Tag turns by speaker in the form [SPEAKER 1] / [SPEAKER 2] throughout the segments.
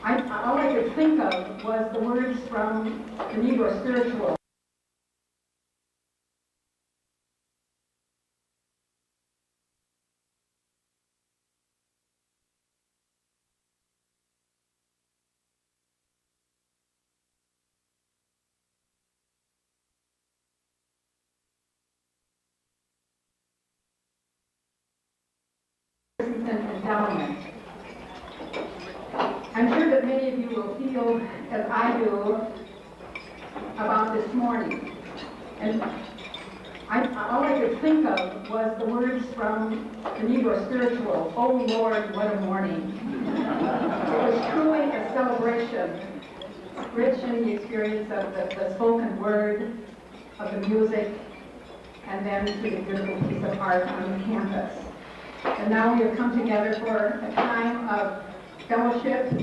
[SPEAKER 1] All I could think of was the words from the Negro spiritual. Endowment. I'm sure that many of you will feel as I do about this morning. And all I could think of was the words from the Negro spiritual, "Oh Lord, what a morning." It was truly a celebration, rich in the experience of the spoken word, of the music, and then to the beautiful piece of art on the campus. And now we have come together for a time of fellowship,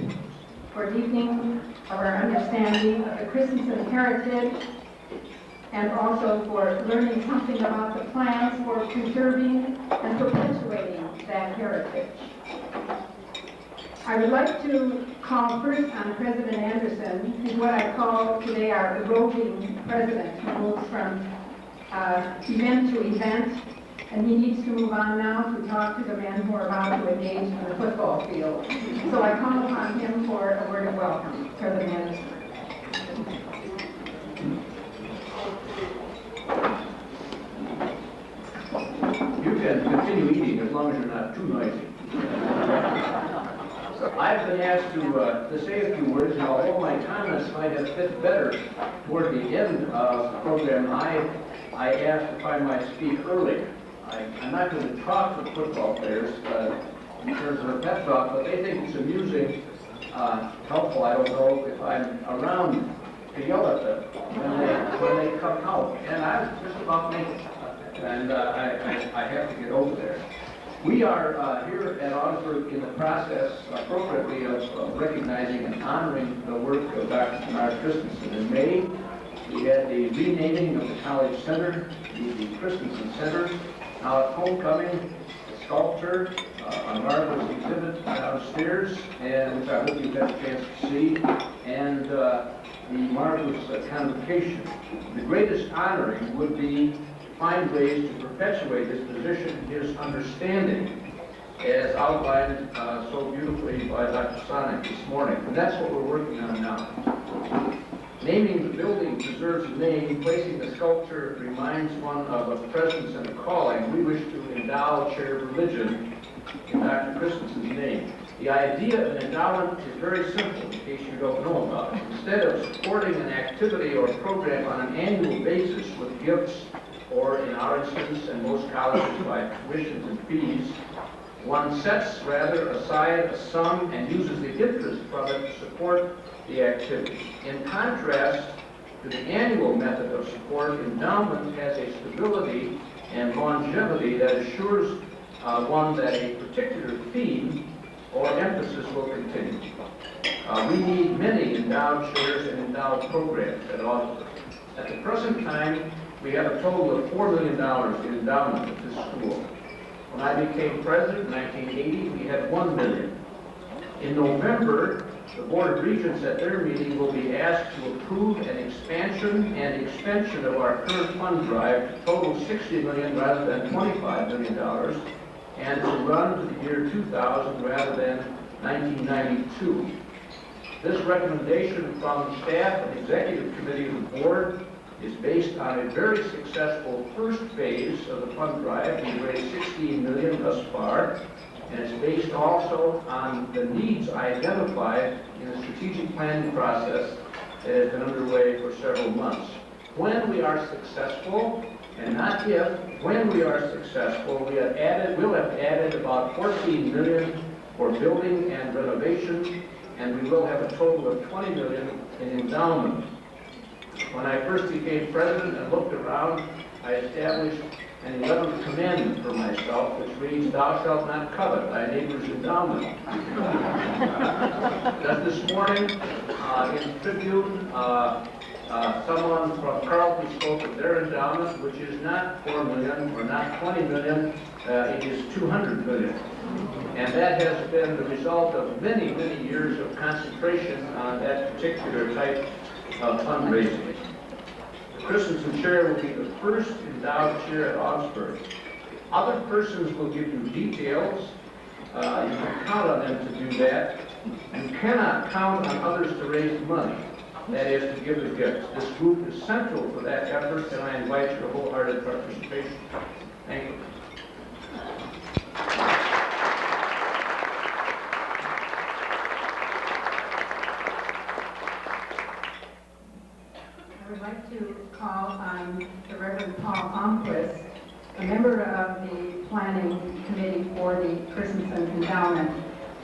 [SPEAKER 1] for deepening of our understanding of the Christensen heritage, and also for learning something about the plans for preserving and perpetuating that heritage. I would like to call first on President Anderson, who's what I call today our roving president, who moves from event to event. And he needs to move on now to talk to the men who are about to engage in the football field. So I call upon him for a word of welcome. President Anderson.
[SPEAKER 2] You can continue eating as long as you're not too noisy. I've been asked to say a few words, and although my comments might have fit better toward the end of the program, I asked if I might speak earlier. I'm not going to talk to the football players in terms of a pep talk, but they think it's amusing, helpful. I don't know if I'm around to yell at them when they come out. And I was just about to make it, and I have to get over there. We are here at Augsburg in the process, appropriately, of recognizing and honoring the work of Dr. Bernhard Christensen. In May, we had the renaming of the College Center, the Christensen Center. Now at homecoming, a sculpture, a marvelous exhibit downstairs, and which I hope you've had a chance to see, and the marvelous convocation. The greatest honoring would be to find ways to perpetuate his position, his understanding, as outlined so beautifully by Dr. Sonic this morning. And that's what we're working on now. Naming the building preserves the name. Placing the sculpture reminds one of a presence and a calling. We wish to endow shared religion in Dr. Christensen's name. The idea of an endowment is very simple, in case you don't know about it. Instead of supporting an activity or program on an annual basis with gifts, or in our instance, and most colleges by tuitions and fees, one sets rather aside a sum and uses the interest from it to support the activity. In contrast to the annual method of support, endowment has a stability and longevity that assures one that a particular theme or emphasis will continue. We need many endowed chairs and endowed programs at Augsburg. At the present time, we have a total of $4 million in endowment at this school. When I became president in 1980, we had $1 million. In November, the Board of Regents at their meeting will be asked to approve an expansion and extension of our current fund drive to total $60 million rather than $25 million, and to run to the year 2000 rather than 1992. This recommendation from staff and executive committee of the board is based on a very successful first phase of the fund drive. We've raised $16 million thus far, and it's based also on the needs identified in the strategic planning process that has been underway for several months. When we are successful, and not if, when we are successful, we'll have added about $14 million for building and renovation, and we will have a total of $20 million in endowment. When I first became president and looked around, I established an 11th commandment for myself, which reads, "Thou shalt not covet thy neighbor's endowment." Just this morning, in Tribune, Someone from Carleton spoke of their endowment, which is not 4 million or not 20 million, it is 200 million. And that has been the result of many, many years of concentration on that particular type of fundraising. The Christensen Chair will be the first endowed chair at Augsburg. Other persons will give you details. You can count on them to do that. You cannot count on others to raise money, that is, to give the gifts. This group is central to that effort, and I invite your wholehearted participation. Thank you.
[SPEAKER 1] I would like to call on the Reverend Paul Almquist, a member of the planning committee for the Christensen Endowment,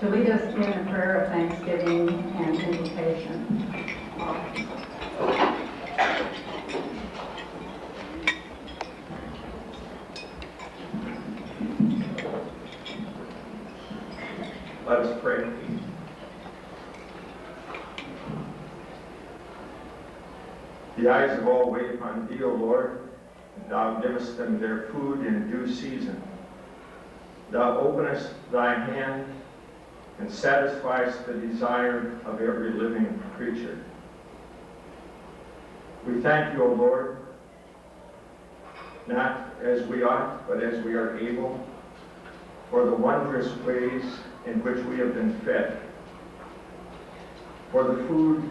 [SPEAKER 1] to lead us in a prayer of thanksgiving and invocation.
[SPEAKER 3] Let us pray. The eyes of all wait upon thee, O Lord, and thou givest them their food in due season. Thou openest thy hand and satisfiest the desire of every living creature. We thank you, O Lord, not as we ought, but as we are able, for the wondrous ways in which we have been fed, for the food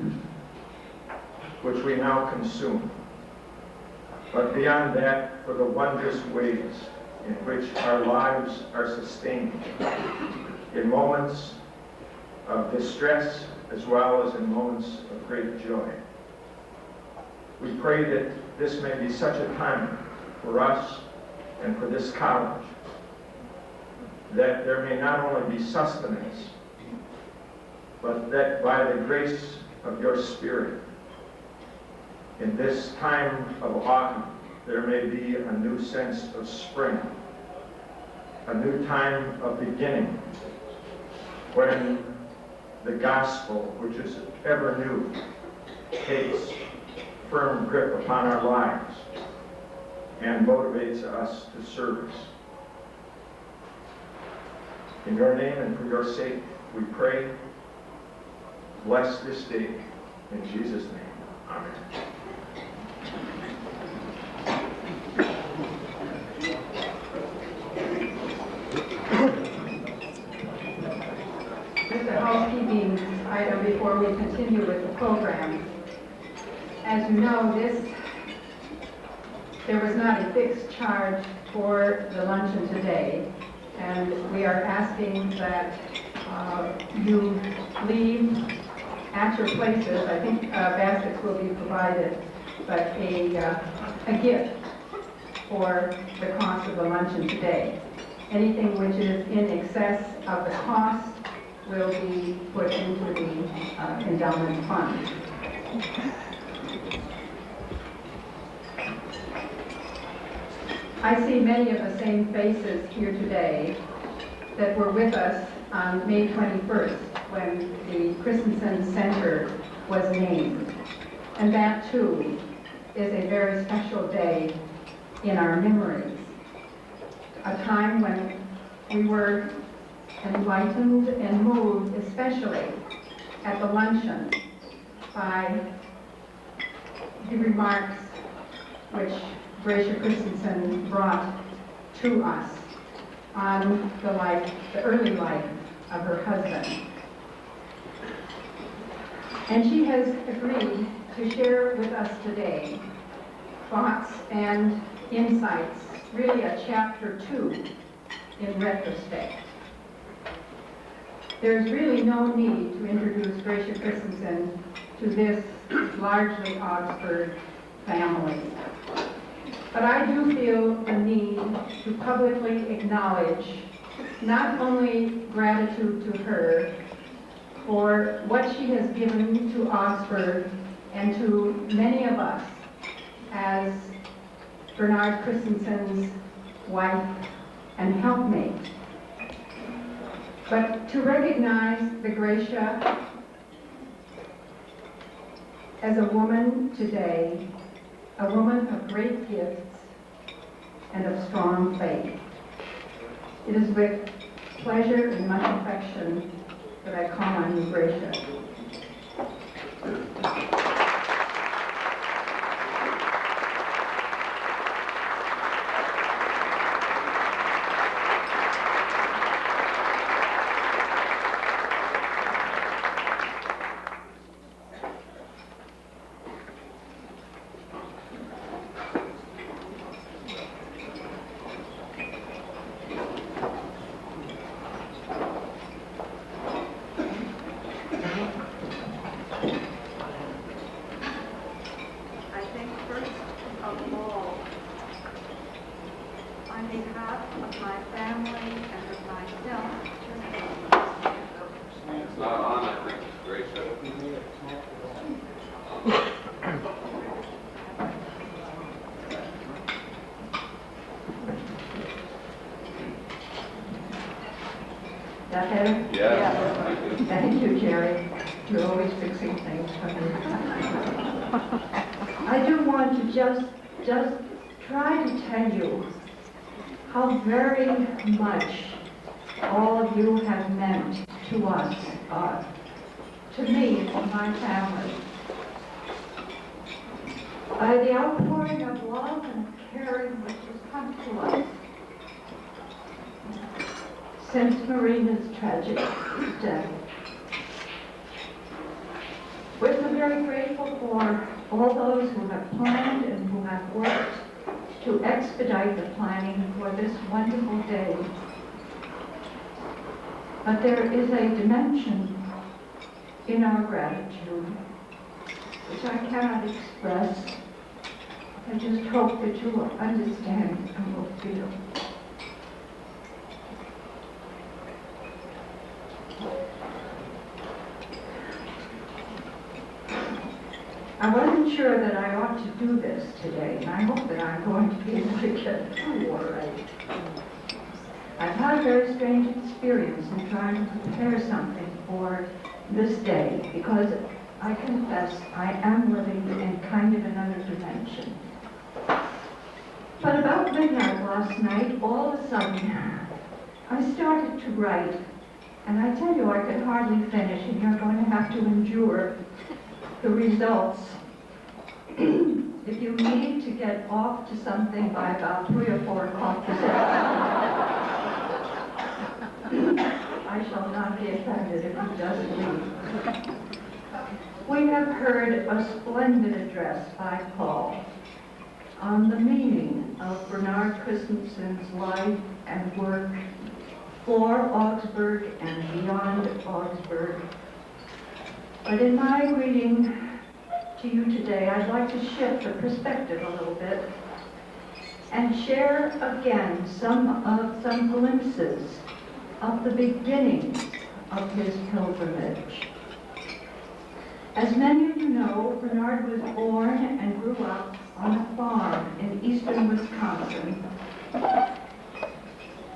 [SPEAKER 3] which we now consume, but beyond that, for the wondrous ways in which our lives are sustained, in moments of distress as well as in moments of great joy. We pray that this may be such a time for us and for this college, that there may not only be sustenance, but that by the grace of your Spirit, in this time of autumn, there may be a new sense of spring, a new time of beginning, when the gospel, which is ever new, takes firm grip upon our lives and motivates us to service. In your name and for your sake, we pray. Bless this day. In Jesus' name, amen.
[SPEAKER 1] Just a housekeeping item before we continue with the program. As you know, there was not a fixed charge for the luncheon today, and we are asking that you leave at your places. I think baskets will be provided, but a gift for the cost of the luncheon today. Anything which is in excess of the cost will be put into the endowment fund. I see many of the same faces here today that were with us on May 21st when the Christensen Center was named. And that too is a very special day in our memories. A time when we were enlightened and moved, especially at the luncheon, by the remarks which Gracia Christensen brought to us on the early life of her husband. And she has agreed to share with us today thoughts and insights, really a chapter 2 in retrospect. There's really no need to introduce Gracia Christensen to this largely Augsburg family. But I do feel the need to publicly acknowledge not only gratitude to her for what she has given to Augsburg and to many of us as Bernhard Christensen's wife and helpmate, but to recognize the Gracia as a woman today, a woman of great gifts and of strong faith. It is with pleasure and much affection that I call on you, Gracia. That better?
[SPEAKER 4] Yeah.
[SPEAKER 1] Thank you, Jerry. You're always fixing things for me. I do want to just try to tell you how very much all of you have meant to us, to me and to my family. By the outpouring of love and caring which has come to us since Marina's tragic death. We're so very grateful for all those who have planned and who have worked to expedite the planning for this wonderful day. But there is a dimension in our gratitude which I cannot express. I just hope that you will understand and will feel. I wasn't sure that I ought to do this today, and I hope that I'm going to be able to get through all right. I've had a very strange experience in trying to prepare something for this day, because I confess I am living in kind of another dimension. But about midnight last night, all of a sudden, I started to write, and I tell you, I could hardly finish, and you're going to have to endure the results. If you need to get off to something by about 3 or 4 o'clock this afternoon, I shall not be offended if he doesn't leave. We have heard a splendid address by Paul on the meaning of Bernhard Christensen's life and work for Augsburg and beyond Augsburg. But in my reading to you today, I'd like to shift the perspective a little bit and share again some glimpses of the beginnings of his pilgrimage. As many of you know, Bernhard was born and grew up on a farm in eastern Wisconsin.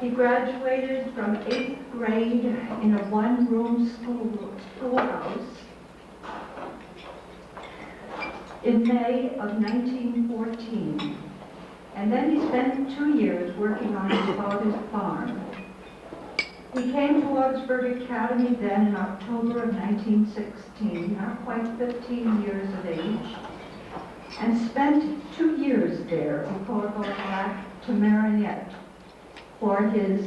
[SPEAKER 1] He graduated from 8th grade in a one-room schoolhouse in May of 1914. And then he spent 2 years working on his father's farm. He came to Augsburg Academy then in October of 1916, not quite 15 years of age, and spent 2 years there before going back to Minneapolis for his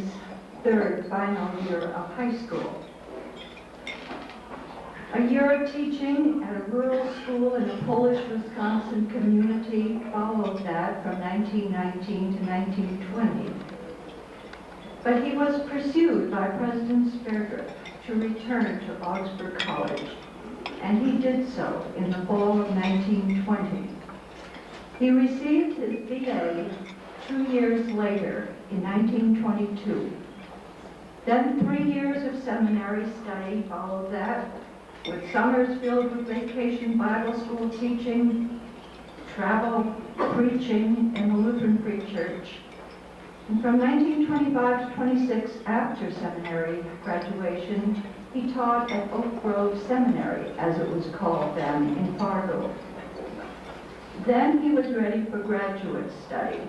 [SPEAKER 1] third final year of high school. A year of teaching at a rural school in a Polish-Wisconsin community followed that from 1919 to 1920. But he was pursued by President Sverdrup to return to Augsburg College, and he did so in the fall of 1920. He received his BA 2 years later in 1922. Then 3 years of seminary study followed that, with summers filled with vacation Bible school teaching, travel, preaching in the Lutheran Free Church. And from 1925 to 26, after seminary graduation,
[SPEAKER 4] He taught at Oak Grove Seminary, as it was called then, in Fargo. Then he was ready for graduate study,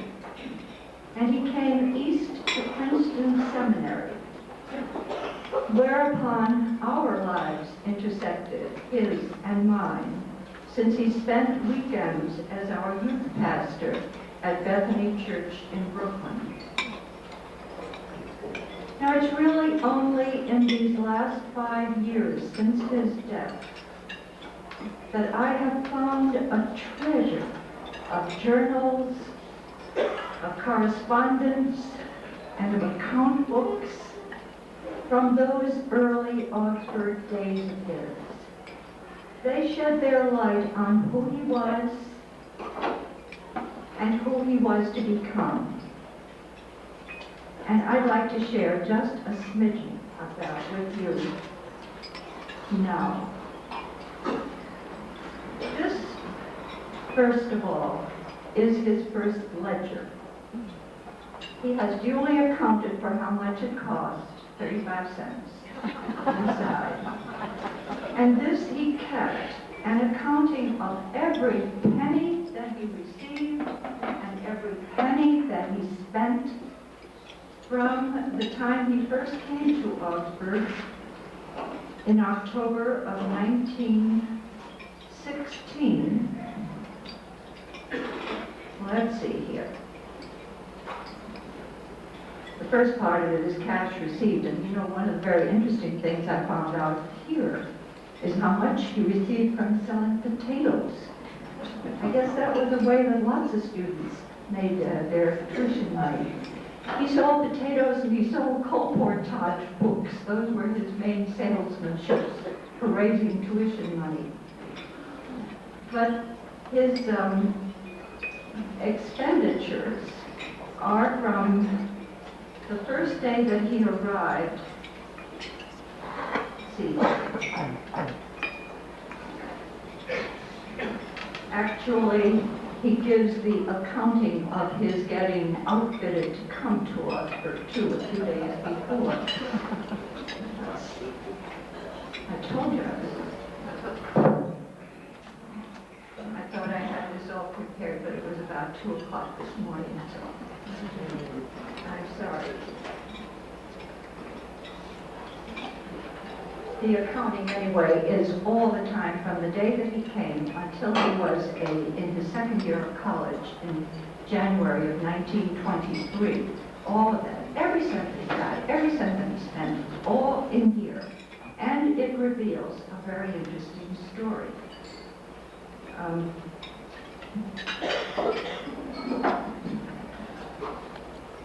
[SPEAKER 4] and he came east to Princeton Seminary, whereupon our lives intersected, his and mine, since he spent weekends as our youth pastor at Bethany Church in Brooklyn. Now, it's really only in these last 5 years since his death that I have found a treasure of journals, of correspondence, and of account books from those early Augsburg days of his. They shed their light on who he was and who he was to become. And I'd like to share just a smidgen of that with you now. This, first of all, is his first ledger. He has duly accounted for how much it cost, 35 cents, inside. And this he kept, an accounting of every penny that he received and every penny that he spent from the time he first came to Augsburg in October of 1916. Let's see here. The first part of it is cash received, and you know, one of the very interesting things I found out here is how much he received from selling potatoes. I guess that was the way that lots of students made their tuition money. He sold potatoes and he sold colportage books. Those were his main salesmanships for raising tuition money. But his expenditures are from the first day that he arrived. Let's see. Actually, he gives the accounting of his getting outfitted to come to Augsburg, too, a few days before. I told you I thought I had this all prepared, but it was about 2 o'clock this morning, so I'm sorry. The accounting, anyway, is all the time from the day that he came until he was in his second year of college in January of 1923. All of that, every cent that he got, every cent that he spent, all in here. And it reveals a very interesting story.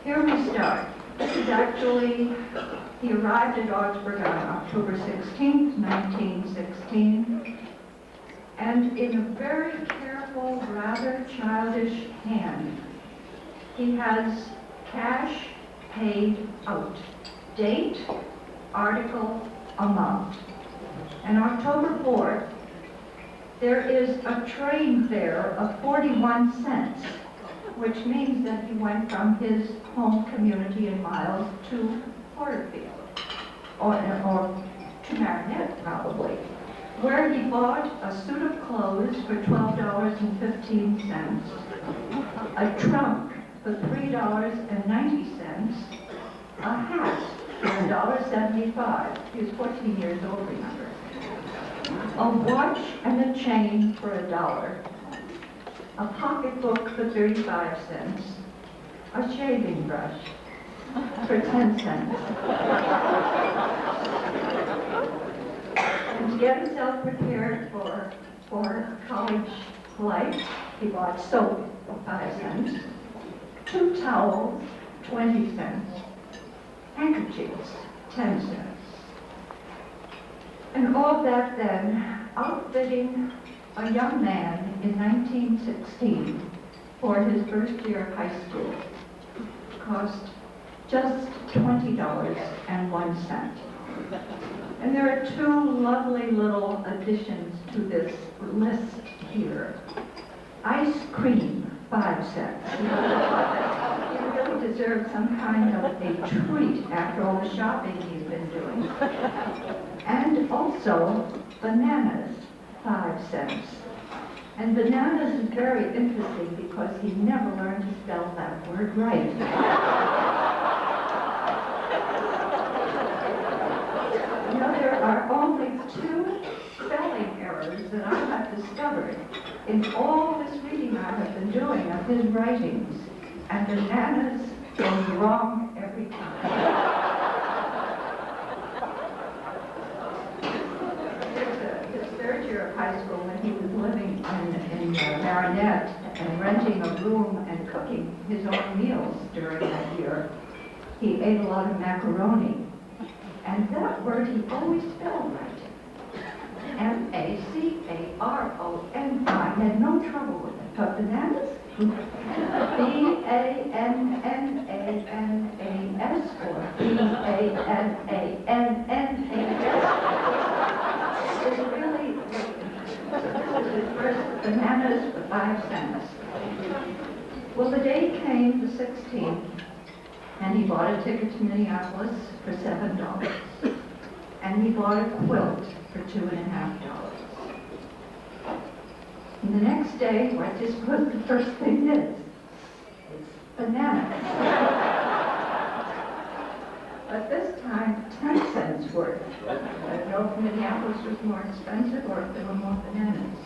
[SPEAKER 4] Here we start. This is actually, he arrived at Augsburg on October 16th, 1916, and in a very careful, rather childish hand, he has cash paid out, date, article, amount. And October 4th, there is a train fare of 41 cents, which means that he went from his home community in Miles to Porterfield, or to Marinette, probably, where he bought a suit of clothes for $12.15, a trunk for $3.90, a hat for $1.75. He was 14 years old, remember. A watch and a chain for $1. A pocketbook for 35 cents, a shaving brush for 10 cents. And to get himself prepared for college life, he bought soap for 5 cents, 2 towels, 20 cents, handkerchiefs, 10 cents. And all that then, outfitting a young man in 1916 for his first year of high school cost just $20.01. And there are 2 lovely little additions to this list here. Ice cream, 5 cents. He really deserves some kind of a treat after all the shopping he's been doing. And also bananas, 5 cents. And bananas is very interesting because he never learned to spell that word right. You know, there are only 2 spelling errors that I have discovered in all this reading I have been doing of his writings, and bananas is wrong every time. His 3rd year of high school, when he was living in Marinette and renting a room and cooking his own meals during that year, he ate a lot of macaroni. And that word he always spelled right. Macaroni. Had no trouble with it. But bananas? Bananas or Bananas. It's really, this is his first bananas for 5 cents. Well, the day came, the 16th, and he bought a ticket to Minneapolis for $7. And he bought a quilt for $2.50. And the next day, what do you suppose the first thing is? It's bananas. But this time, 10 cents worth. I don't know if Minneapolis was more expensive or if there were more bananas.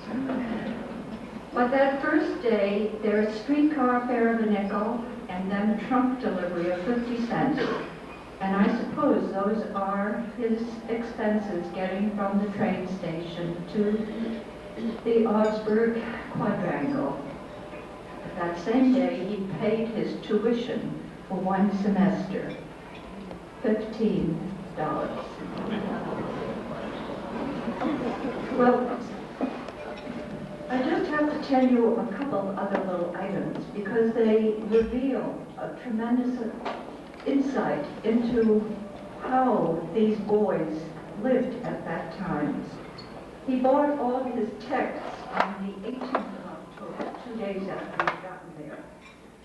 [SPEAKER 4] But that first day, there's streetcar fare of a nickel, and then trunk delivery of 50 cents. And I suppose those are his expenses getting from the train station to the Augsburg quadrangle. That same day, he paid his tuition for 1 semester, $15. Well, I just have to tell you a couple of other little items because they reveal a tremendous insight into how these boys lived at that time. He bought all his texts on the 18th of October, 2 days after he'd gotten there.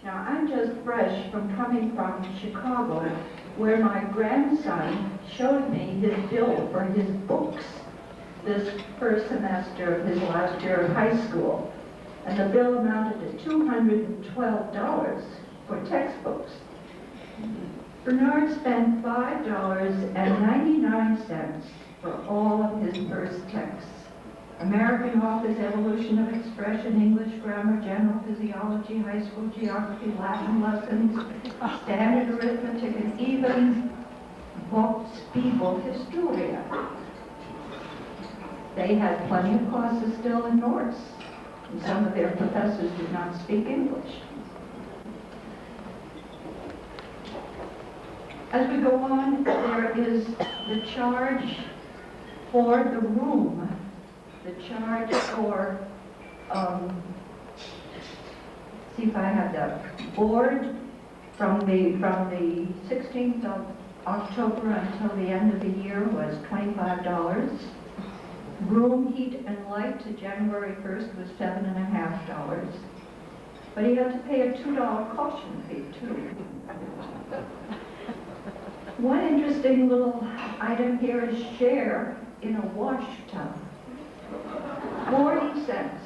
[SPEAKER 4] Now, I'm just fresh from coming from Chicago, where my grandson showed me his bill for his books this first semester of his last year of high school. And the bill amounted to $212 for textbooks. Bernhard spent $5.99 for all of his first texts. American Authors, Evolution of Expression, English Grammar, General Physiology, High School Geography, Latin Lessons, Standard Arithmetic, and even Bibel Historia. They had plenty of classes still in Norse, and some of their professors did not speak English. As we go on, there is the charge for the room, the charge for, see if I have that, board from the 16th of October until the end of the year was $25. Room, heat, and light to January 1st was $7.50. But he had to pay a $2 caution fee, too. One interesting little item here is share in a wash tub. 40 cents.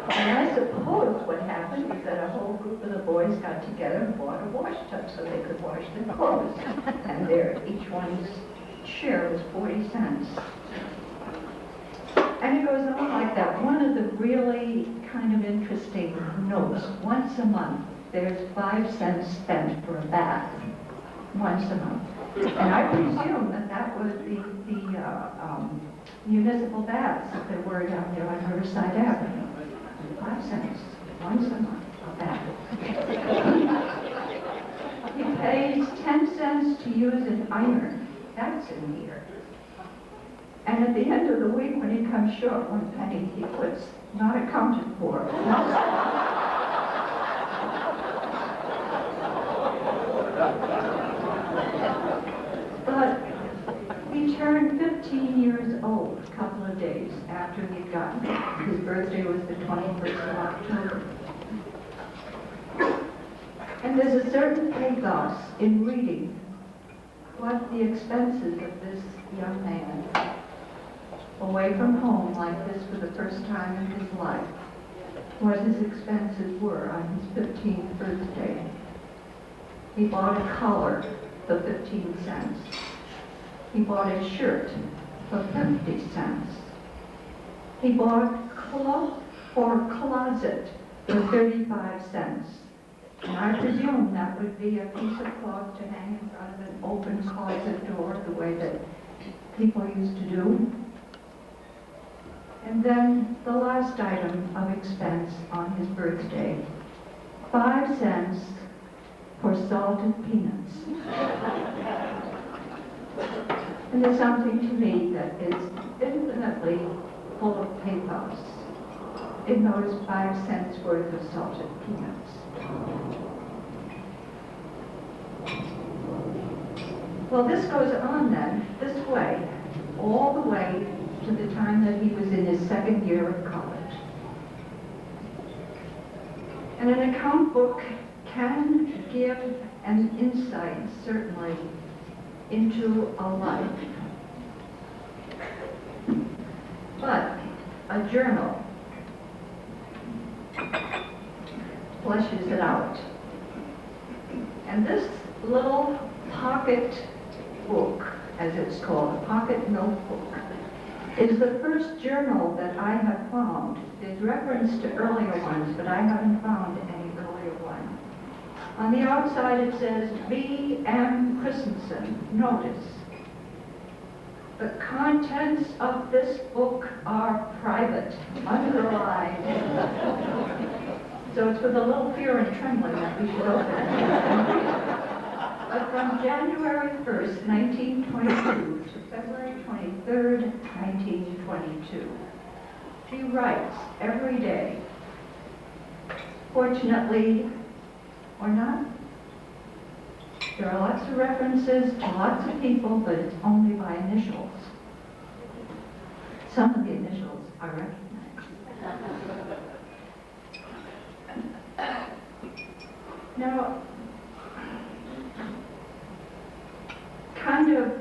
[SPEAKER 4] And I suppose what happened is that a whole group of the boys got together and bought a wash tub so they could wash their clothes. And each one's share was 40 cents. And it goes on like that. One of the really kind of interesting notes, once a month, there's 5 cents spent for a bath, once a month. And I presume that was the municipal baths that there were down there on Riverside Avenue. 5 cents, once a month, a bath. He pays 10 cents to use an iron. That's in here. And at the end of the week, when he comes short 1 penny, he puts not accounted for. But he turned 15 years old a couple of days after he'd gotten it. His birthday was the 21st of October. And there's a certain pathos in reading what the expenses of this young man, away from home like this for the first time in his life, what his expenses were on his 15th birthday. He bought a collar for 15 cents. He bought a shirt for 50 cents. He bought cloth for closet for 35 cents. And I presume that would be a piece of cloth to hang in front of an open closet door, the way that people used to do. And then the last item of expense on his birthday, 5 cents for salted peanuts. And there's something to me that is infinitely full of pathos in those 5 cents worth of salted peanuts. Well, this goes on then, this way, all the way to the time that he was in his second year of college. And an account book can give an insight, certainly, into a life. But a journal fleshes it out. And this little pocket book, as it's called, a pocket notebook, is the first journal that I have found. There's reference to earlier ones, but I haven't found any earlier one. On the outside it says, B. M. Christensen, notice. The contents of this book are private, underlined. So it's with a little fear and trembling that we should open it. But from January 1st, 1922 to February 23rd, 1922, she writes every day. Fortunately, or not, there are lots of references to lots of people, but it's only by initials. Some of the initials I recognize. Now, kind of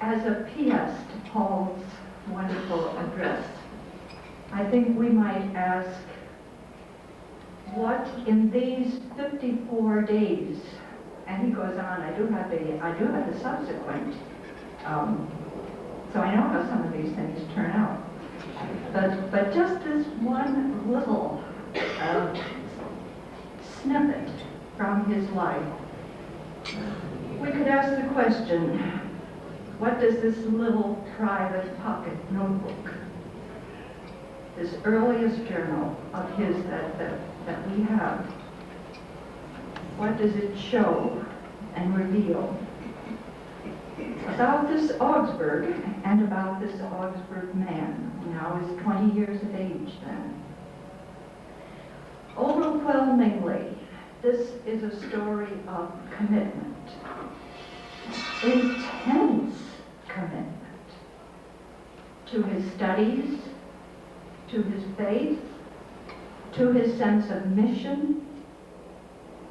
[SPEAKER 4] as a PS to Paul's wonderful address, I think we might ask, what in these 54 days, and he goes on, I do have the subsequent, so I know how some of these things turn out. But just this one little snippet from his life, we could ask the question, what does this little private pocket notebook, this earliest journal of his that we have, what does it show and reveal about this Augsburg and about this Augsburg man, who now is 20 years of age then? Overwhelmingly, this is a story of commitment, intense commitment to his studies, to his faith, to his sense of mission,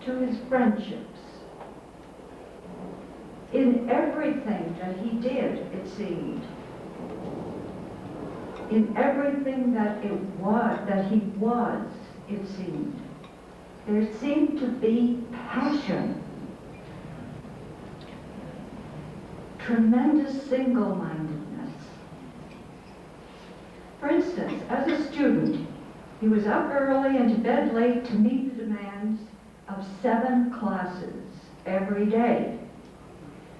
[SPEAKER 4] to his friendships. In everything that he did, it seemed, in everything that he was, it seemed, there seemed to be passion, tremendous single-mindedness. For instance, as a student, he was up early and to bed late to meet the demands of 7 classes every day,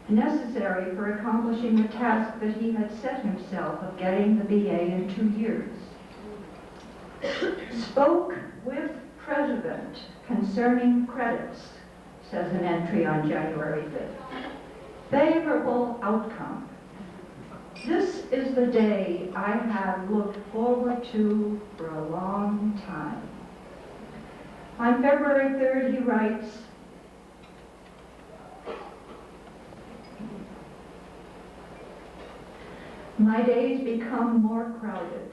[SPEAKER 4] necessary for accomplishing the task that he had set himself of getting the BA in 2 years. Spoke with president concerning credits, says an entry on January 5th. Favorable outcome. This is the day I have looked forward to for a long time. On February 3rd, he writes, my days become more crowded.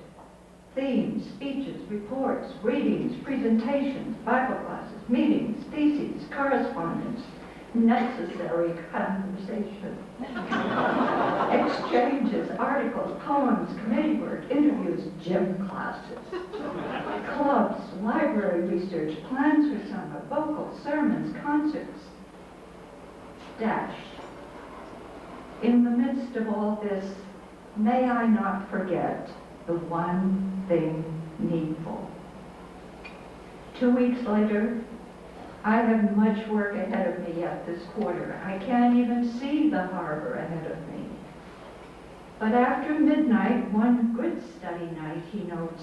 [SPEAKER 4] Themes, speeches, reports, readings, presentations, Bible classes, meetings, theses, correspondence, necessary conversation. Exchanges, articles, poems, committee work, interviews, gym classes, clubs, library research, plans for summer, vocals, sermons, concerts. Dash. In the midst of all this, may I not forget the one thing needful. 2 weeks later, I have much work ahead of me yet this quarter. I can't even see the harbor ahead of me. But after midnight, one good study night, he notes,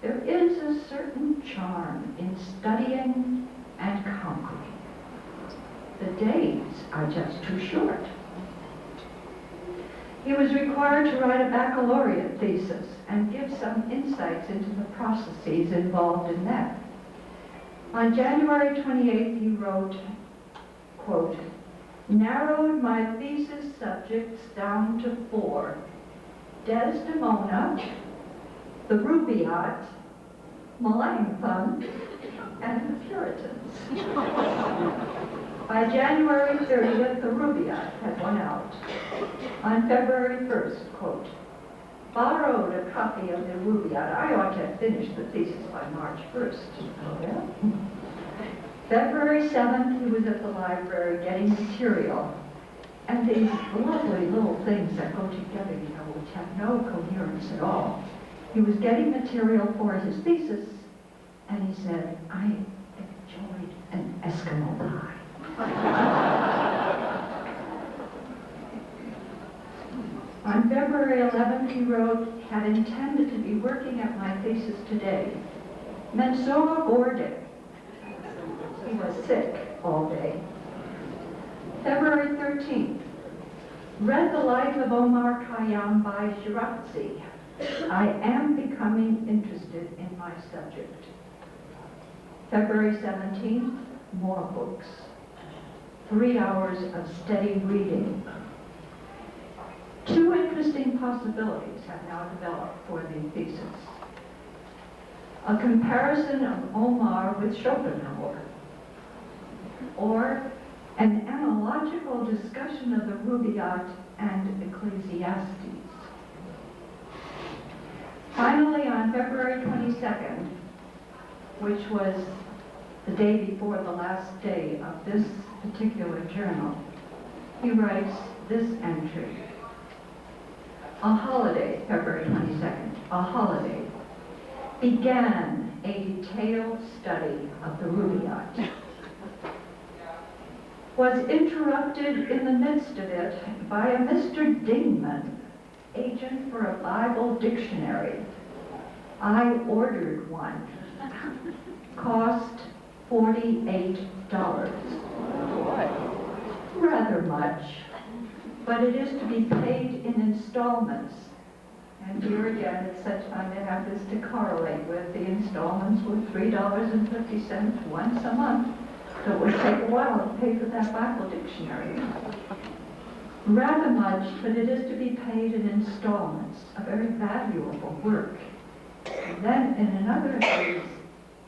[SPEAKER 4] there is a certain charm in studying and conquering. The days are just too short. He was required to write a baccalaureate thesis and give some insights into the processes involved in that. On January 28th, he wrote, quote, narrowed my thesis subjects down to 4, Desdemona, the Rubaiyat, Melanchthon, and the Puritans. By January 30th, the Rubaiyat had won out. On February 1st, quote, borrowed a copy of the Rubaiyat. I ought to have finished the thesis by March 1st. Oh, yeah? February 7th, he was at the library getting material. And these lovely little things that go together, you know, which have no coherence at all. He was getting material for his thesis, and he said, I enjoyed an Eskimo pie. On February 11th, he wrote, had intended to be working at my thesis today. Mensova borde. He was sick all day. February 13th, read The Life of Omar Khayyam by Shirazi. I am becoming interested in my subject. February 17th, more books. 3 hours of steady reading. 2 interesting possibilities have now developed for the thesis. A comparison of Omar with Schopenhauer, or an analogical discussion of the Rubaiyat and Ecclesiastes. Finally, on February 22nd, which was the day before the last day of this particular journal, he writes this entry. A holiday, February 22nd, a holiday, began a detailed study of the Rubaiyat. Was interrupted in the midst of it by a Mr. Dingman, agent for a Bible dictionary. I ordered one. Cost $48. Rather much, but it is to be paid in installments. And here again, it's such fun to have this to correlate with. The installments were $3.50 once a month. So it would take a while to pay for that Bible dictionary. Rather much, but it is to be paid in installments, a very valuable work. And then in another of these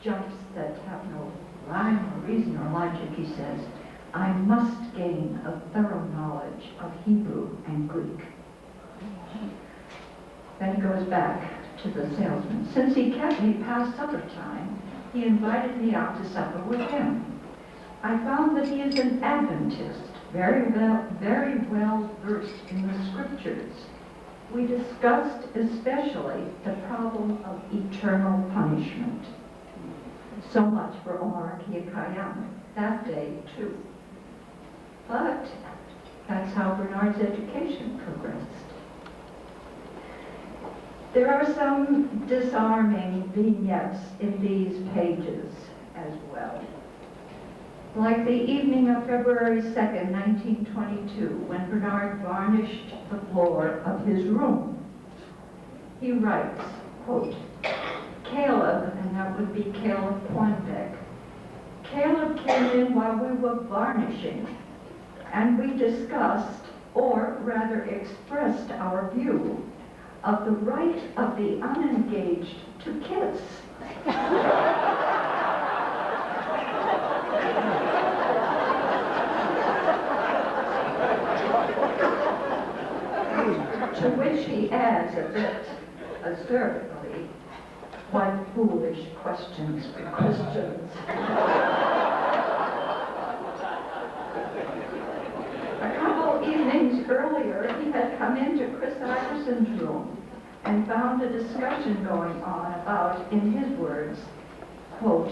[SPEAKER 4] jumps that have no rhyme or reason or logic, he says, I must gain a thorough knowledge of Hebrew and Greek. Then he goes back to the salesman. Since he kept me past supper time, he invited me out to supper with him. I found that he is an Adventist, very well versed in the scriptures. We discussed especially the problem of eternal punishment. So much for Omar Khayyam that day too. But that's how Bernard's education progressed. There are some disarming vignettes in these pages as well. Like the evening of February 2nd, 1922, when Bernard varnished the floor of his room. He writes, quote, Caleb, and that would be Caleb Quanbeck, Caleb came in while we were varnishing, and we discussed, or rather expressed our view of the right of the unengaged to kiss. To which he adds a bit acerbically, what foolish questions for Christians. A couple evenings earlier, he had come into Chris Iverson's room and found a discussion going on about, in his words, quote,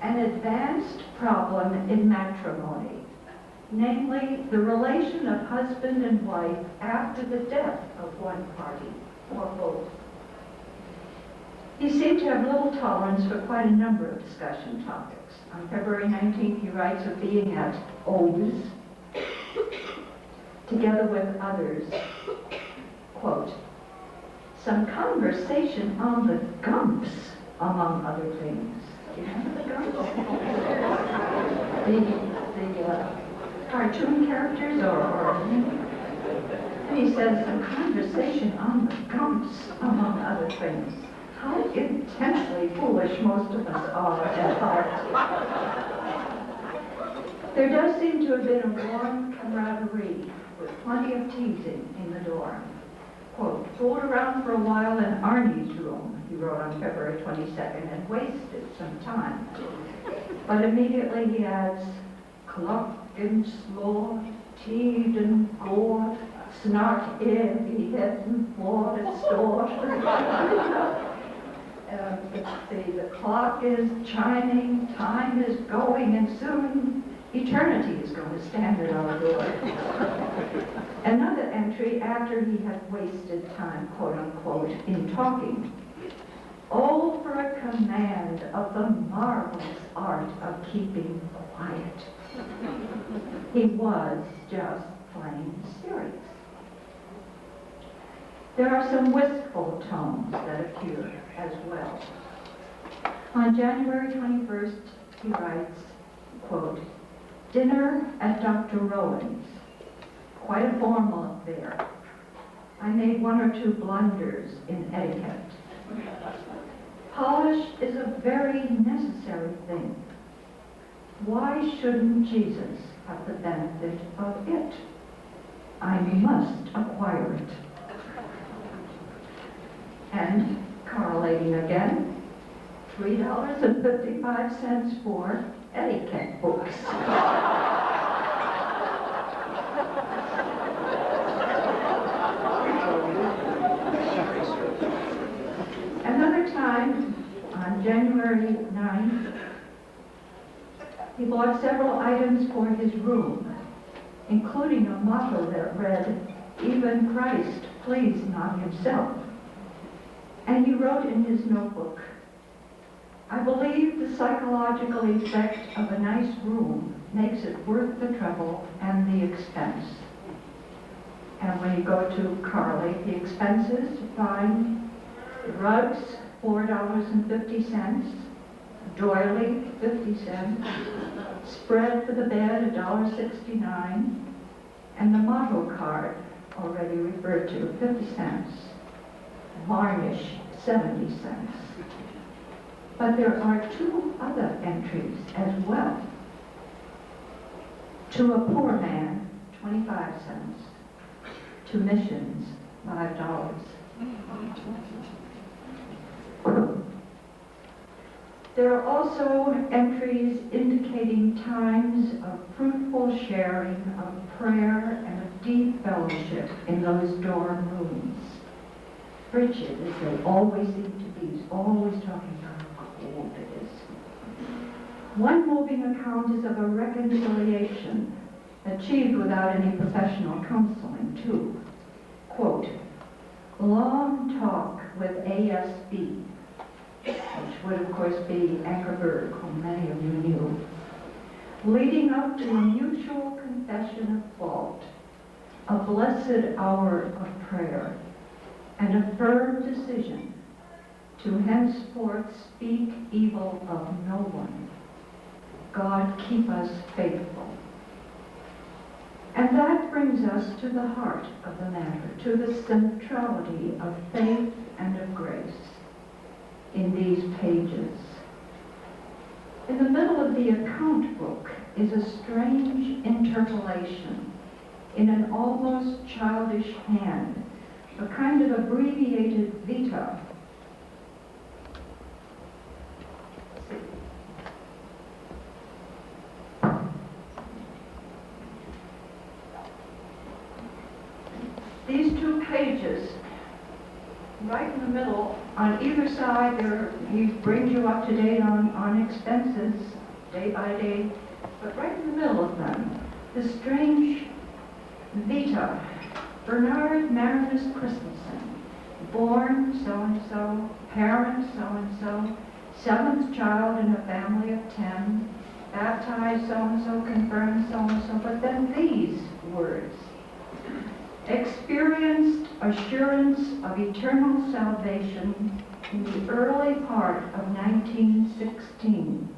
[SPEAKER 4] an advanced problem in matrimony, namely the relation of husband and wife after the death of one party or both. He seemed to have little tolerance for quite a number of discussion topics. On February 19th, he writes of being at O's, together with others, quote, some conversation on the gumps, among other things. Do you remember the gumps? the cartoon characters and he says, some conversation on the gumps, among other things. How intensely foolish most of us are at heart. There does seem to have been a warm camaraderie with plenty of teasing in the dorm. Quote, fooled around for a while in Arnie's room, he wrote on February 22nd, and wasted some time. But immediately he adds, klokken slår, tiden går, snart evigheten får det står. The clock is chiming, time is going, and soon eternity is going to stand at our door. Another entry after he had wasted time, quote unquote, in talking. Oh, for a command of the marvelous art of keeping quiet. He was just plain serious. There are some wistful tones that appear as well. On January 21st, he writes, quote, dinner at Dr. Rowan's. Quite a formal affair. I made one or two blunders in etiquette. Polish is a very necessary thing. Why shouldn't Jesus have the benefit of it? I must acquire it. And, correlating again, $3.55 for etiquette books. Another time, on January 9th, he bought several items for his room, including a motto that read, even Christ pleased not himself. And he wrote in his notebook, I believe the psychological effect of a nice room makes it worth the trouble and the expense. And when you go to correlate the expenses, you find rugs, $4.50, doily, 50 cents, spread for the bed, $1.69, and the motto card, already referred to, 50 cents, varnish, 70 cents. But there are two other entries as well. To a poor man, 25 cents. To missions, $5. There are also entries indicating times of fruitful sharing, of prayer, and of deep fellowship in those dorm rooms. Frigid as they always seem to be, he's always talking about how cold it is. One moving account is of a reconciliation achieved without any professional counseling, too. Quote, long talk with ASB, which would of course be Ankerberg, whom many of you knew, leading up to a mutual confession of fault, a blessed hour of prayer, and a firm decision to henceforth speak evil of no one. God keep us faithful. And that brings us to the heart of the matter, to the centrality of faith and of grace in these pages. In the middle of the account book is a strange interpolation in an almost childish hand a kind of abbreviated vita. These two pages, right in the middle, on either side, he brings you up to date on expenses, day by day, but right in the middle of them, the strange vita. Bernhard M. Christensen, born so-and-so, parents so-and-so, seventh child in a family of 10, baptized so-and-so, confirmed so-and-so, but then these words. Experienced assurance of eternal salvation in the early part of 1916.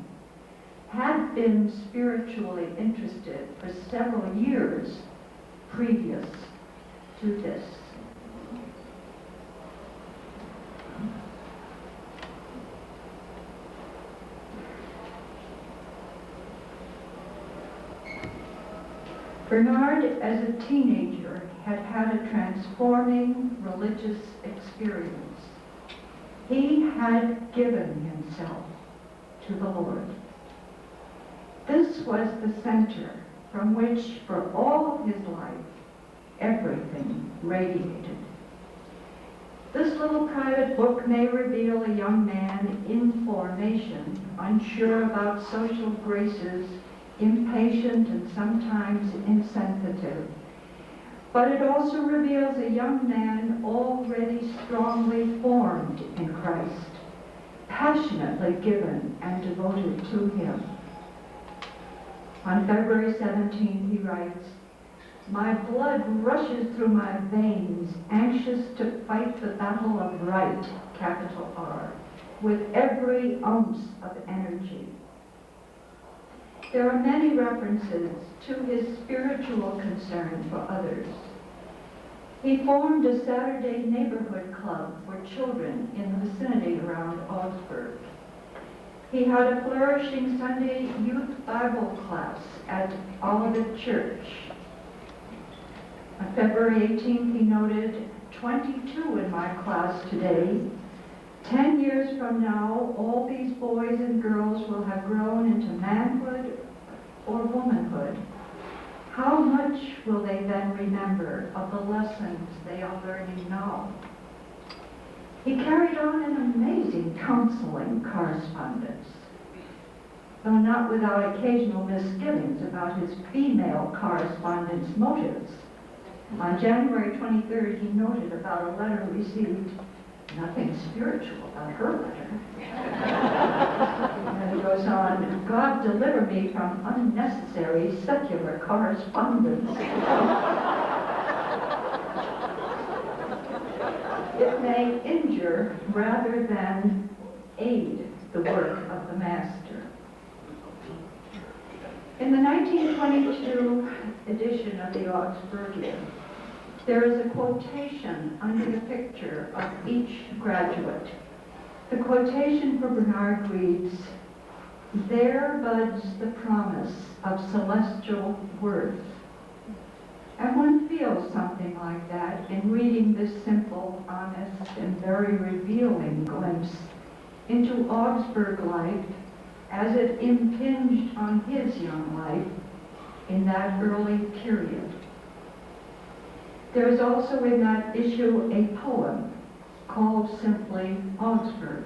[SPEAKER 4] Had been spiritually interested for several years previous to this. Bernhard, as a teenager, had had a transforming religious experience. He had given himself to the Lord. This was the center from which, for all of his life, everything radiated. This little private book may reveal a young man in formation, unsure about social graces, impatient and sometimes insensitive. But it also reveals a young man already strongly formed in Christ, passionately given and devoted to him. On February 17, he writes, "My blood rushes through my veins, anxious to fight the battle of right, capital R, with every ounce of energy." There are many references to his spiritual concern for others. He formed a Saturday neighborhood club for children in the vicinity around Augsburg. He had a flourishing Sunday youth Bible class at Olivet Church. On February 18th, he noted, 22 in my class today. 10 years from now, all these boys and girls will have grown into manhood or womanhood. How much will they then remember of the lessons they are learning now? He carried on an amazing counseling correspondence, though not without occasional misgivings about his female correspondent's motives. On January 23rd, he noted about a letter received, nothing spiritual about her letter. And he goes on, "God deliver me from unnecessary secular correspondence." It may injure rather than aid the work of the Master. In the 1922 edition of the Augsburgian, there is a quotation under the picture of each graduate. The quotation for Bernhard reads, "There buds the promise of celestial worth." And one feels something like that in reading this simple, honest, and very revealing glimpse into Augsburg life as it impinged on his young life in that early period. There is also in that issue a poem called simply Augsburg,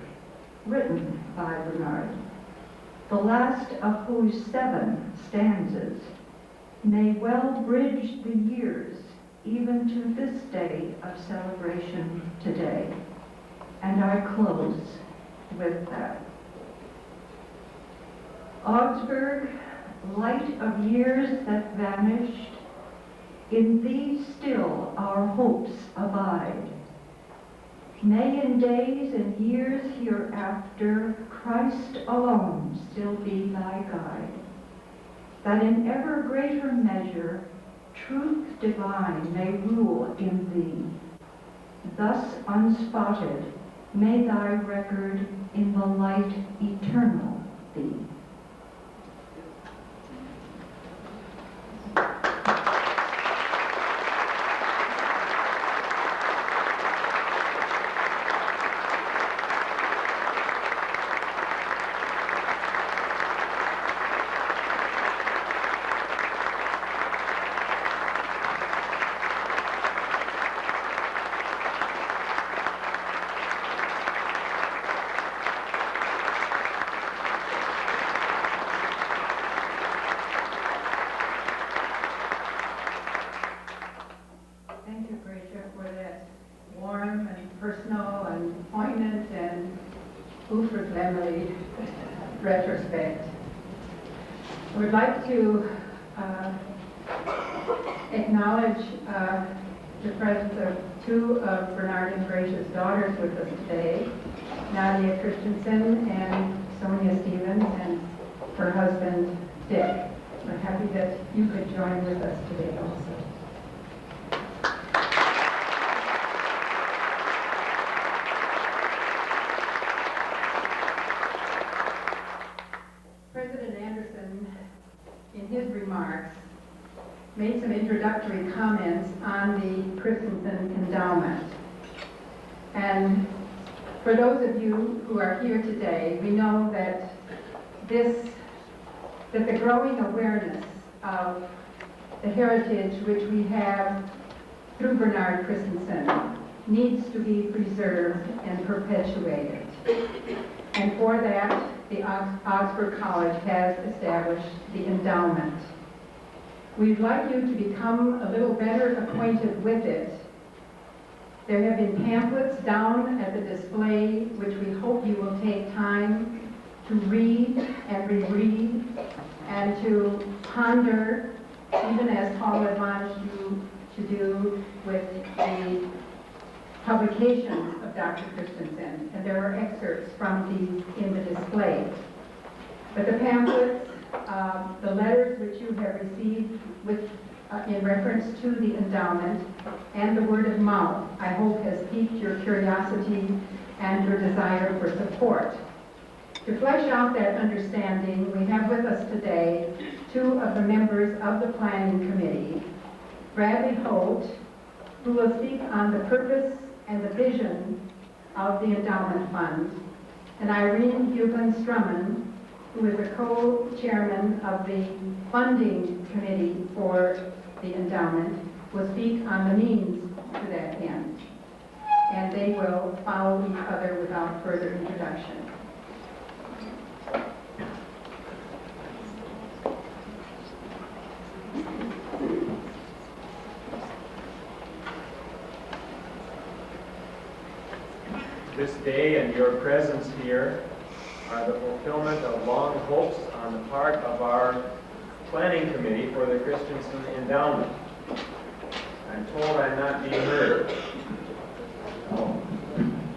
[SPEAKER 4] written by Bernhard, the last of whose 7 stanzas may well bridge the years even to this day of celebration today. And I close with that. Augsburg, light of years that vanished, in thee still our hopes abide. May in days and years hereafter Christ alone still be thy guide, that in ever greater measure truth divine may rule in thee. Thus unspotted may thy record in the light eternal be.
[SPEAKER 1] and poignant and unvergänglich retrospect. I would like to acknowledge the presence of two of Bernhard and Gracia's daughters with us today, Nadia Christensen and Sonia Stevens, and her husband, Dick. We're happy that you could join with us today also. President Anderson, in his remarks, made some introductory comments on the Christensen Endowment. And for those of you who are here today, we know that the growing awareness of the heritage which we have through Bernhard Christensen needs to be preserved and perpetuated. And for that, the Augsburg College has established the endowment. We'd like you to become a little better acquainted with it. There have been pamphlets down at the display which we hope you will take time to read and reread and to ponder, even as Paul admonished you to do with the publications of Dr. Christensen. And there are excerpts from these in the display. But the pamphlets, the letters which you have received in reference to the endowment, and the word of mouth, I hope has piqued your curiosity and your desire for support. To flesh out that understanding, we have with us today two of the members of the Planning Committee, Bradley Holt, who will speak on the purpose and the vision of the Endowment Fund, and Irene Huben-Strummen, who is a co-chairman of the Funding Committee for the Endowment, will speak on the means to that end. And they will follow each other without further introduction.
[SPEAKER 3] This day and your presence here are the fulfillment of long hopes on the part of our planning committee for the Christensen Endowment. I'm told I'm not being heard. Oh,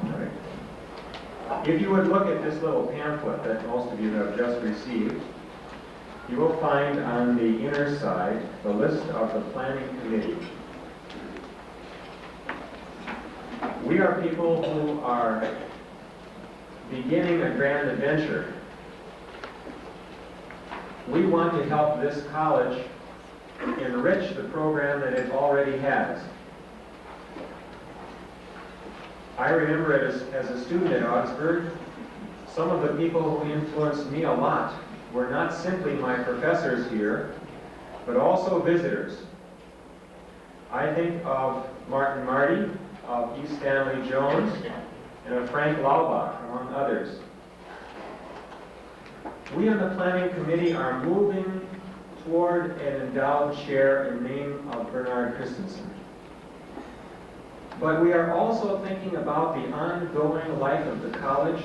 [SPEAKER 3] all right. If you would look at this little pamphlet that most of you have just received, you will find on the inner side the list of the planning committee. We are people who are beginning a grand adventure. We want to help this college enrich the program that it already has. I remember as a student at Augsburg, some of the people who influenced me a lot were not simply my professors here, but also visitors. I think of Martin Marty, of E. Stanley Jones, and of Frank Laubach, among others. We on the Planning Committee are moving toward an endowed chair in name of Bernhard Christensen. But we are also thinking about the ongoing life of the college,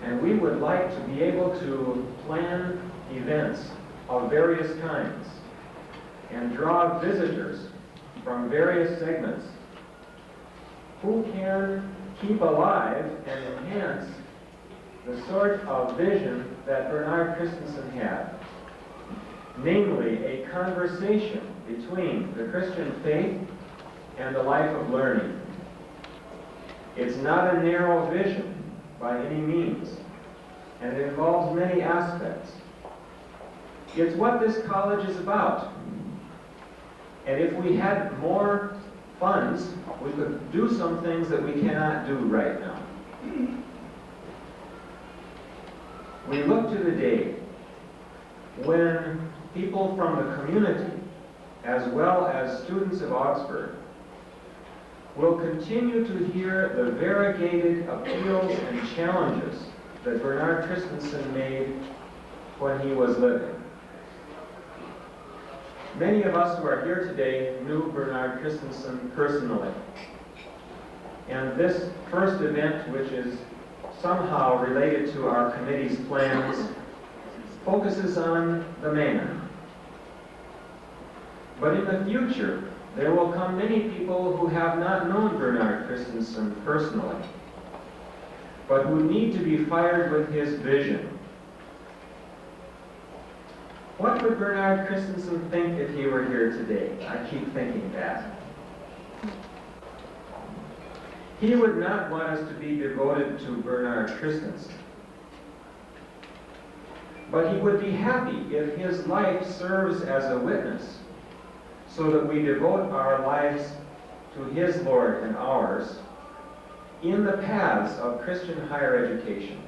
[SPEAKER 3] and we would like to be able to plan events of various kinds and draw visitors from various segments who can keep alive and enhance the sort of vision that Bernhard Christensen had, namely a conversation between the Christian faith and the life of learning. It's not a narrow vision by any means, and it involves many aspects. It's what this college is about. And if we had more funds, we could do some things that we cannot do right now. We look to the day when people from the community, as well as students of Augsburg, will continue to hear the variegated appeals and challenges that Bernhard Christensen made when he was living. Many of us who are here today knew Bernhard Christensen personally. And this first event, which is somehow related to our committee's plans, focuses on the man. But in the future, there will come many people who have not known Bernhard Christensen personally, but who need to be fired with his vision. What would Bernhard Christensen think if he were here today? I keep thinking that. He would not want us to be devoted to Bernhard Christensen, but he would be happy if his life serves as a witness, so that we devote our lives to his Lord and ours in the paths of Christian higher education.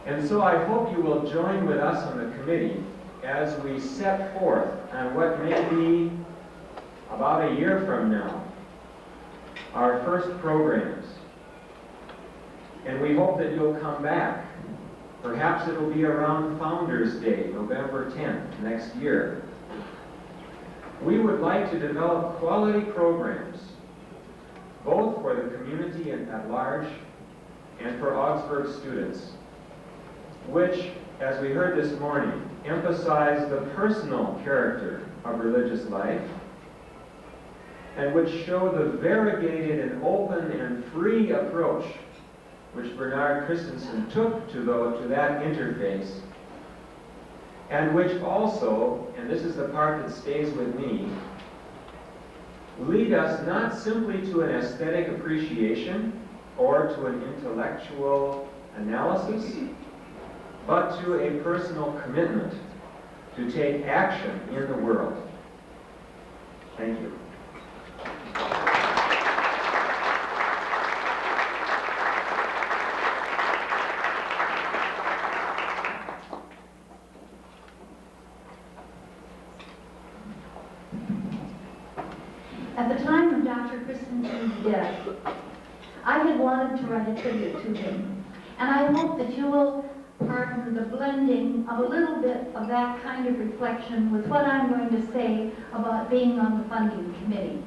[SPEAKER 3] And so I hope you will join with us on the committee as we set forth on what may be, about a year from now, our first programs. And we hope that you'll come back. Perhaps it'll be around Founders Day, November 10th, next year. We would like to develop quality programs, both for the community at large and for Augsburg students, which, as we heard this morning, emphasize the personal character of religious life, and which show the variegated and open and free approach which Bernhard Christensen took to that interface, and which also, and this is the part that stays with me, lead us not simply to an aesthetic appreciation or to an intellectual analysis, but to a personal commitment to take action in the world. Thank you.
[SPEAKER 5] At the time of Dr. Christensen's death, I had wanted to write a tribute to him, and I hope that you will pardon the blending of a little bit of that kind of reflection with what I'm going to say about being on the funding committee.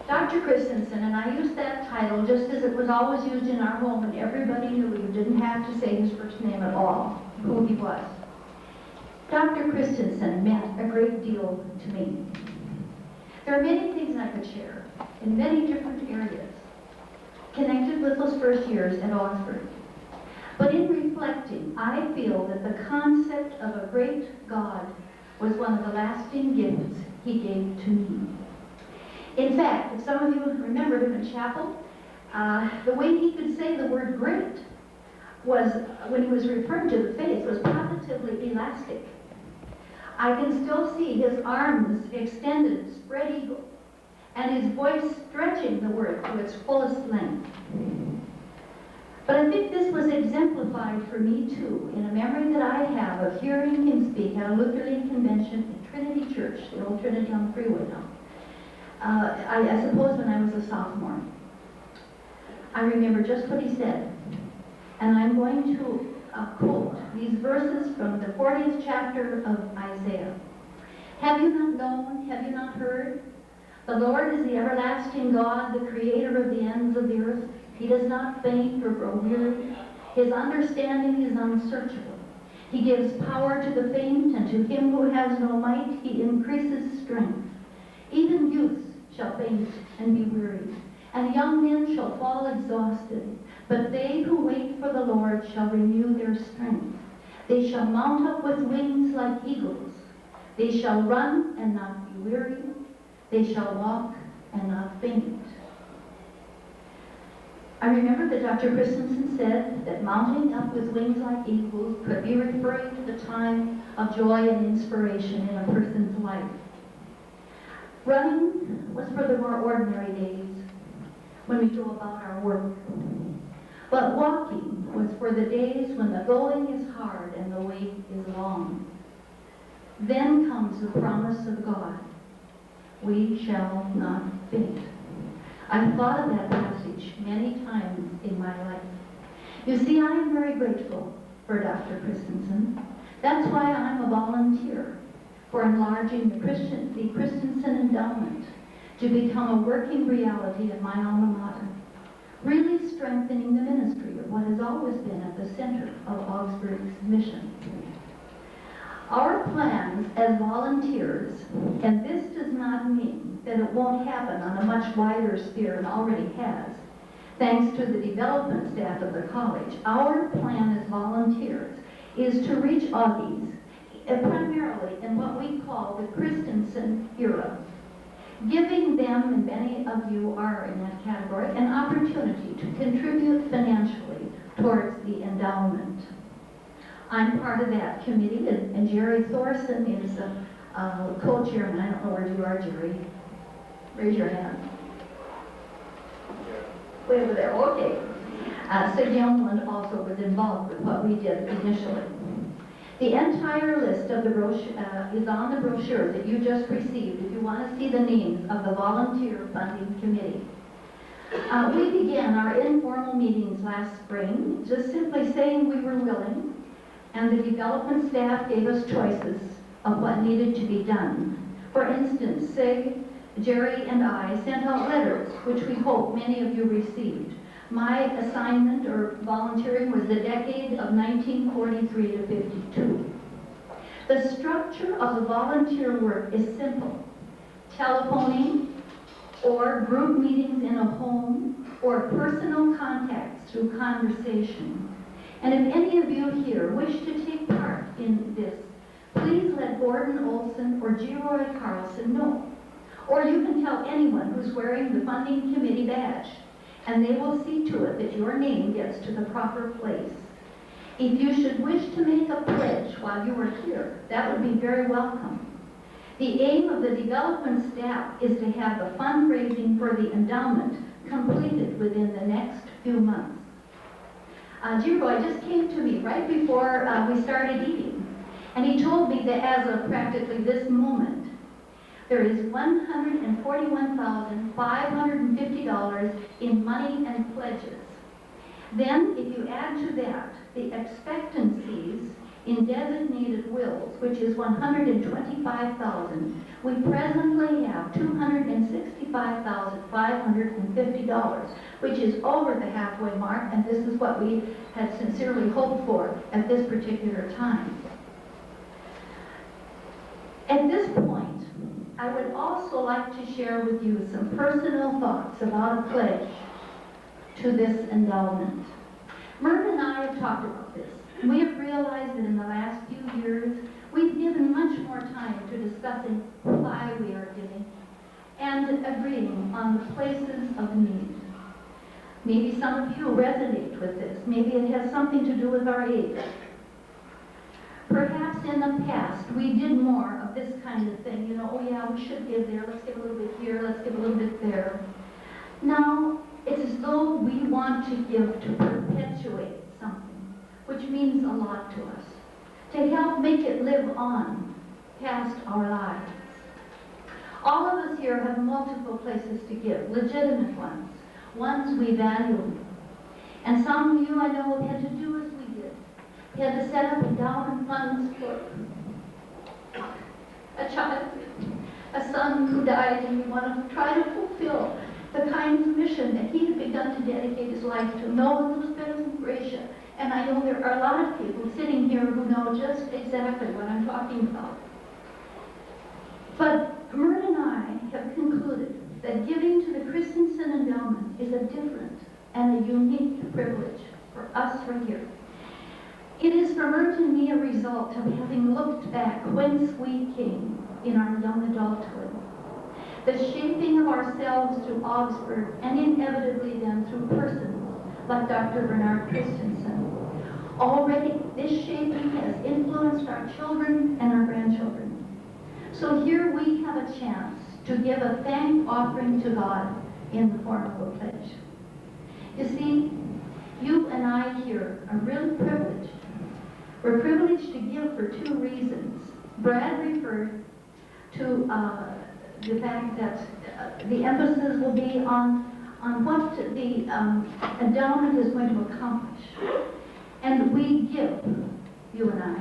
[SPEAKER 5] Dr. Christensen, and I use that title just as it was always used in our home, and everybody knew you didn't have to say his first name at all, who he was. Dr. Christensen meant a great deal to me. There are many things I could share in many different areas connected with those first years at Augsburg. But in reflecting, I feel that the concept of a great God was one of the lasting gifts he gave to me. In fact, if some of you remember him in chapel, the way he could say the word great was, when he was referring to the face, was positively elastic. I can still see his arms extended, spread eagle, and his voice stretching the word to its fullest length. But I think this was exemplified for me too in a memory that I have of hearing him speak at a Lutheran convention at Trinity Church, the old Trinity on the freeway now. I suppose when I was a sophomore. I remember just what he said, and I'm going to quote these verses from the 40th chapter of Isaiah. Have you not known, have you not heard? The Lord is the everlasting God, the creator of the ends of the earth. He does not faint or grow weary. His understanding is unsearchable. He gives power to the faint, and to him who has no might he increases strength. Even youths shall faint and be weary, and young men shall fall exhausted. But they who wait for the Lord shall renew their strength. They shall mount up with wings like eagles. They shall run and not be weary. They shall walk and not faint. I remember that Dr. Christensen said that mounting up with wings like eagles could be referring to the time of joy and inspiration in a person's life. Running was for the more ordinary days when we go about our work. But walking was for the days when the going is hard and the way is long. Then comes the promise of God. We shall not faint. I've thought of that passage many times in my life. You see, I am very grateful for Dr. Christensen. That's why I'm a volunteer for enlarging the Christensen Endowment to become a working reality at my alma mater, really strengthening the ministry of what has always been at the center of Augsburg's mission. Our plans as volunteers, and this does not mean that it won't happen on a much wider sphere and already has, thanks to the development staff of the college, our plan as volunteers is to reach Augies, primarily in what we call the Christensen era, giving them, and many of you are in that category, an opportunity to contribute financially towards the endowment. I'm part of that committee, and Jerry Thorson is a co-chairman. I don't know where you are, Jerry. Raise your hand. Way over there, okay. Sig Youngland also was involved with what we did initially. The entire list of the brochure is on the brochure that you just received if you want to see the names of the volunteer funding committee. We began our informal meetings last spring, just simply saying we were willing, and the development staff gave us choices of what needed to be done. For instance, Sig, Jerry, and I sent out letters, which we hope many of you received. My assignment or volunteering was the decade of 1943 to 52. The structure of the volunteer work is simple. Telephoning, or group meetings in a home, or personal contacts through conversation. And if any of you here wish to take part in this, please let Gordon Olson or G. Roy Carlson know. Or you can tell anyone who's wearing the funding committee badge, and they will see to it that your name gets to the proper place. If you should wish to make a pledge while you are here, that would be very welcome. The aim of the development staff is to have the fundraising for the endowment completed within the next few months. Giroy just came to me right before we started eating, and he told me that as of practically this moment, there is $141,550 in money and pledges. Then, if you add to that the expectancies in designated wills, which is $125,000, we presently have $265,550, which is over the halfway mark, and this is what we had sincerely hoped for at this particular time. At this point, I would also like to share with you some personal thoughts about a pledge to this endowment. Myrna and I have talked about this. We have realized that in the last few years, we've given much more time to discussing why we are giving and agreeing on the places of need. Maybe some of you resonate with this. Maybe it has something to do with our age. Perhaps in the past, we did more of this kind of thing. You know, oh yeah, we should give there. Let's give a little bit here. Let's give a little bit there. Now, it's as though we want to give to perpetuate something, which means a lot to us, to help make it live on past our lives. All of us here have multiple places to give, legitimate ones we value. And some of you I know have had to do as we did. We had to set up endowment funds for a child, a son who died, and we want to try to fulfill the kind of mission that he had begun to dedicate his life to. No one was better than Gracia. And I know there are a lot of people sitting here who know just exactly what I'm talking about. But Myrna and I have concluded that giving to the Christensen Endowment is a different and a unique privilege for us right here. It is for Myrna and me a result of having looked back whence we came in our young adulthood. The shaping of ourselves through Augsburg, and inevitably then through persons like Dr. Bernhard Christensen. Already, this shaping has influenced our children and our grandchildren. So here we have a chance to give a thank offering to God in the form of a pledge. You see, you and I here are really privileged. We're privileged to give for two reasons. Brad referred to the fact that the emphasis will be on what the endowment is going to accomplish. And we give, you and I,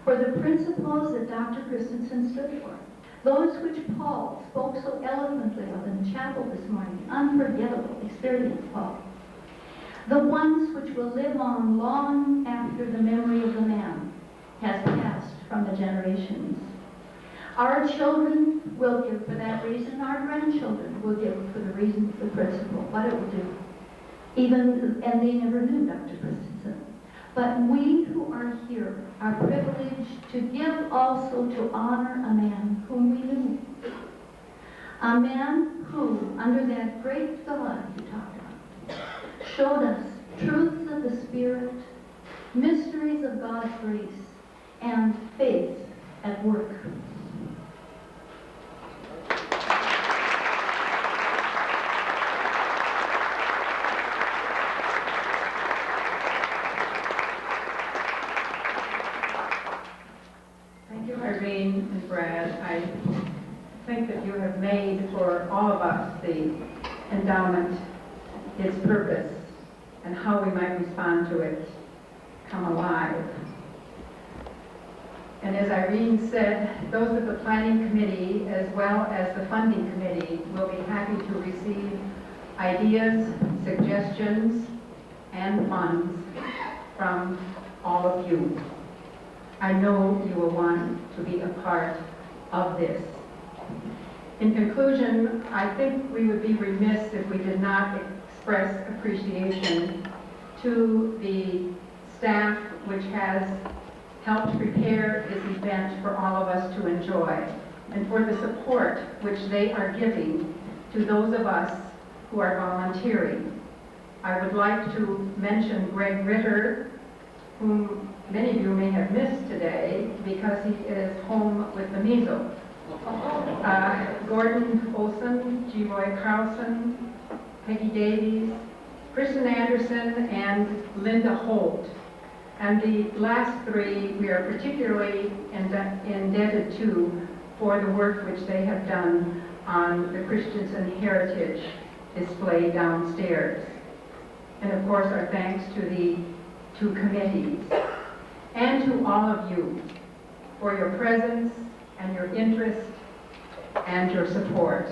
[SPEAKER 5] for the principles that Dr. Christensen stood for, those which Paul spoke so eloquently of in the chapel this morning, unforgettable experience, Paul, the ones which will live on long after the memory of the man has passed from the generations. Our children will give for that reason, our grandchildren will give for the reason of the principle, what it will do. Even, and they never knew Dr. Christensen. But we who are here are privileged to give also to honor a man whom we knew. A man who, under that great God you talked about, showed us truths of the Spirit, mysteries of God's grace, and faith at work.
[SPEAKER 6] Irene and Brad, I think that you have made for all of us the endowment, its purpose, and how we might respond to it come alive. And as Irene said, those of the planning committee as well as the funding committee will be happy to receive ideas, suggestions, and funds from all of you. I know you will want to be a part of this. In conclusion, I think we would be remiss if we did not express appreciation to the staff which has helped prepare this event for all of us to enjoy, and for the support which they are giving to those of us who are volunteering. I would like to mention Greg Ritter, whom many of you may have missed today because he is home with the measles. Gordon Olson, G. Roy Carlson, Peggy Davies, Kristen Anderson, and Linda Holt. And the last three we are particularly indebted to for the work which they have done on the Christensen Heritage display downstairs. And of course our thanks to the two committees, and to all of you for your presence and your interest and your support.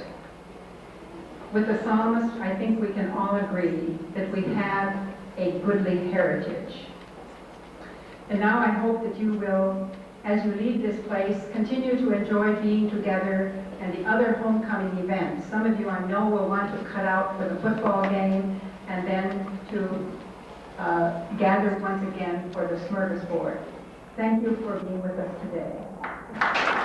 [SPEAKER 6] With the psalmist, I think we can all agree that we have a goodly heritage. And now I hope that you will, as you leave this place, continue to enjoy being together and the other homecoming events. Some of you I know will want to cut out for the football game and then to gather once again for the smorgasbord. Thank you for being with us today.